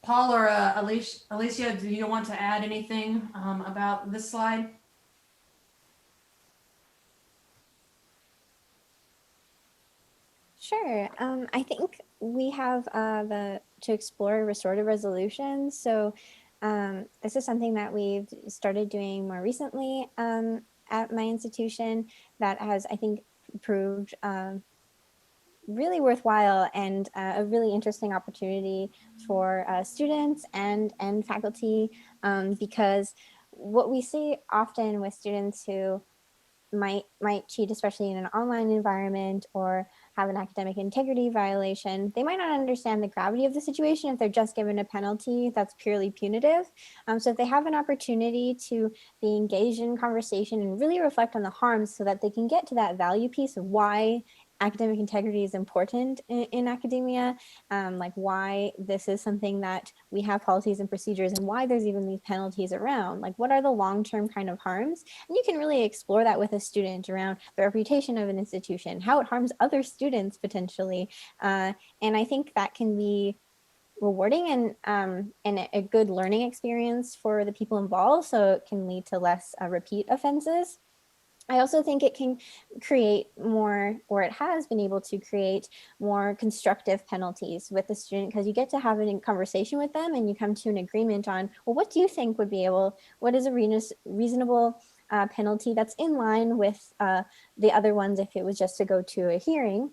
Paul or Alicia, do you want to add anything about this slide? Sure. I think we have to explore restorative resolutions. So this is something that we've started doing more recently at my institution that has, I think, proved really worthwhile and a really interesting opportunity for students and faculty, because what we see often with students who might cheat, especially in an online environment, or have an academic integrity violation, they might not understand the gravity of the situation if they're just given a penalty that's purely punitive. So if they have an opportunity to be engaged in conversation and really reflect on the harms so that they can get to that value piece of why academic integrity is important in academia, like why this is something that we have policies and procedures, and why there's even these penalties around, like what are the long-term kind of harms. And you can really explore that with a student around the reputation of an institution, how it harms other students potentially. And I think that can be rewarding and a good learning experience for the people involved, so it can lead to less repeat offenses. I also think it can create more, or it has been able to create more constructive penalties with the student, because you get to have a conversation with them and you come to an agreement on, well, what do you think would be what is a reasonable penalty that's in line with the other ones if it was just to go to a hearing.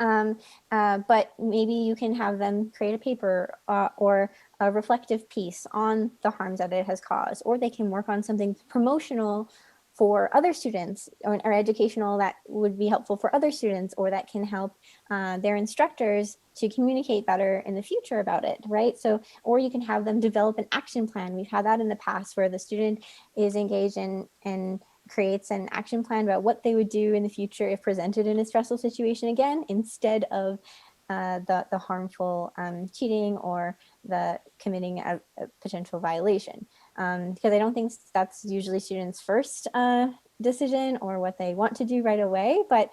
But maybe you can have them create a paper or a reflective piece on the harms that it has caused, or they can work on something promotional for other students, or educational that would be helpful for other students, or that can help their instructors to communicate better in the future about it, right? So, or you can have them develop an action plan. We've had that in the past where the student is engaged in and creates an action plan about what they would do in the future if presented in a stressful situation again, instead of the harmful cheating or the committing a potential violation. Because I don't think that's usually students' first decision or what they want to do right away, but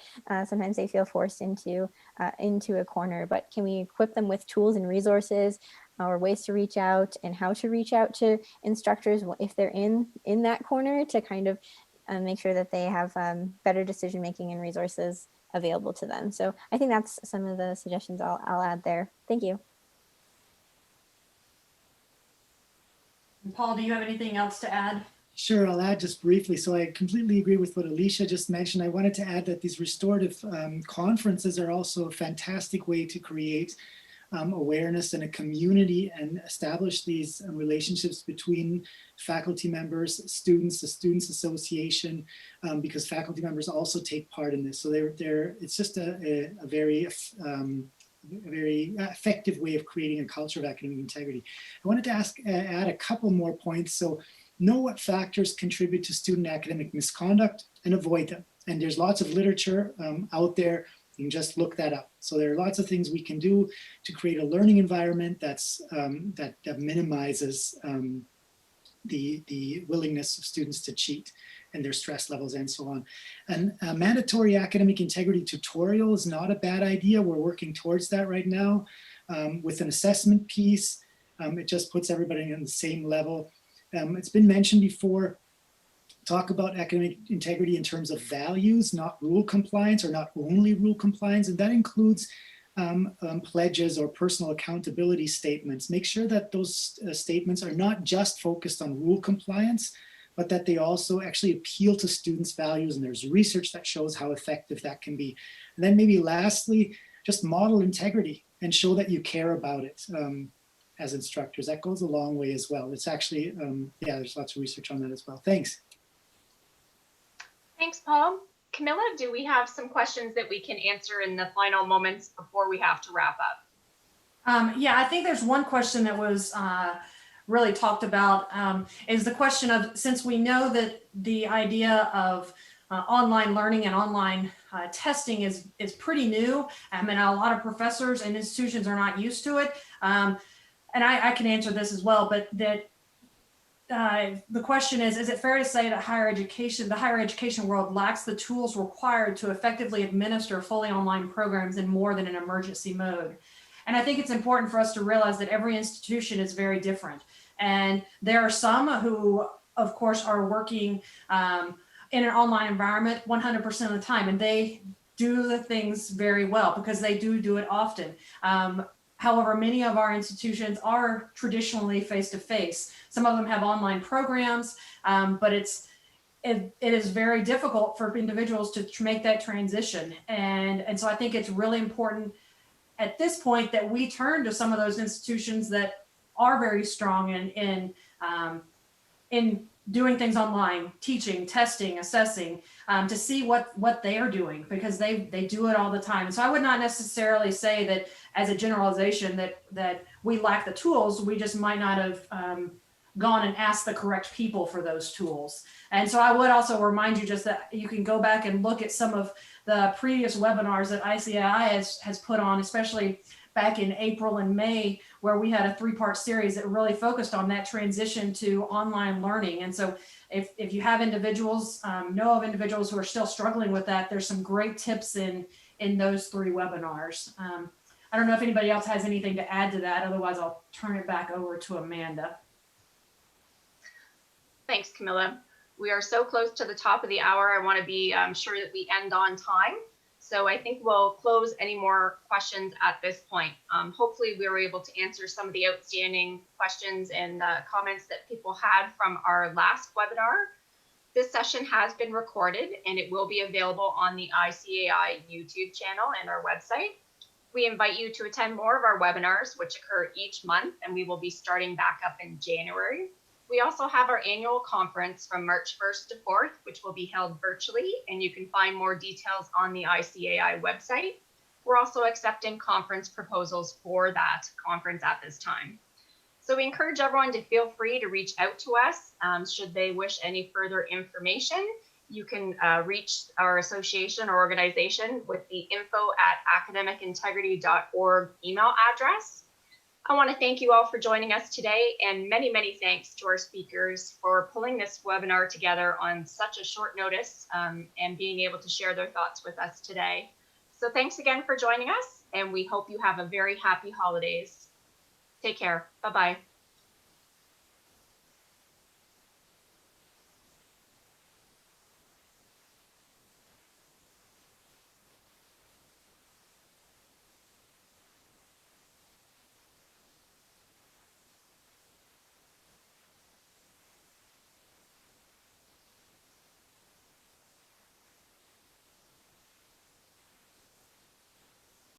sometimes they feel forced into a corner. But can we equip them with tools and resources or ways to reach out, and how to reach out to instructors if they're in that corner, to kind of make sure that they have better decision making and resources available to them. So I think that's some of the suggestions I'll add there. Thank you. Paul, do you have anything else to add? Sure, I'll add just briefly. So I completely agree with what Alicia just mentioned. I wanted to add that these restorative conferences are also a fantastic way to create awareness in a community and establish these relationships between faculty members, students, the Students Association, because faculty members also take part in this. So it's just a very effective way of creating a culture of academic integrity. I wanted to add a couple more points. So know what factors contribute to student academic misconduct and avoid them. And there's lots of literature out there. You can just look that up. So there are lots of things we can do to create a learning environment that's that minimizes the willingness of students to cheat and their stress levels and so on. And a mandatory academic integrity tutorial is not a bad idea. We're working towards that right now with an assessment piece. It just puts everybody on the same level. It's been mentioned before, talk about academic integrity in terms of values, not rule compliance or not only rule compliance. And that includes pledges or personal accountability statements. Make sure that those statements are not just focused on rule compliance, but that they also actually appeal to students' values. And there's research that shows how effective that can be. And then maybe lastly, just model integrity and show that you care about it. As instructors, that goes a long way as well. It's actually, yeah, there's lots of research on that as well. Thanks. Thanks, Paul. Camilla, do we have some questions that we can answer in the final moments before we have to wrap up? Yeah, I think there's one question that was really talked about is the question of, since we know that the idea of online learning and online testing is pretty new. I mean, a lot of professors and institutions are not used to it. And I can answer this as well, but that the question is it fair to say that the higher education world lacks the tools required to effectively administer fully online programs in more than an emergency mode? And I think it's important for us to realize that every institution is very different. And there are some who, of course, are working in an online environment 100% of the time, and they do the things very well because they do it often. However, many of our institutions are traditionally face-to-face. Some of them have online programs, but it is very difficult for individuals to make that transition. And so I think it's really important at this point that we turn to some of those institutions that are very strong in doing things online, teaching, testing, assessing, to see what they are doing, because they do it all the time. So I would not necessarily say that as a generalization that we lack the tools. We just might not have gone and asked the correct people for those tools. And so I would also remind you just that you can go back and look at some of the previous webinars that ICAI has put on, especially back in April and May, where we had a 3-part series that really focused on that transition to online learning. And so if you have individuals, know of individuals who are still struggling with that, there's some great tips in those 3 webinars. I don't know if anybody else has anything to add to that. Otherwise, I'll turn it back over to Amanda. Thanks, Camilla. We are so close to the top of the hour. I want to be sure that we end on time. So I think we'll close any more questions at this point. Hopefully we were able to answer some of the outstanding questions and comments that people had from our last webinar. This session has been recorded and it will be available on the ICAI YouTube channel and our website. We invite you to attend more of our webinars, which occur each month, and we will be starting back up in January. We also have our annual conference from March 1st to 4th, which will be held virtually, and you can find more details on the ICAI website. We're also accepting conference proposals for that conference at this time. So we encourage everyone to feel free to reach out to us should they wish any further information. You can reach our association or organization with the info@academicintegrity.org email address. I want to thank you all for joining us today, and many, many thanks to our speakers for pulling this webinar together on such a short notice and being able to share their thoughts with us today. So thanks again for joining us, and we hope you have a very happy holidays. Take care. Bye-bye.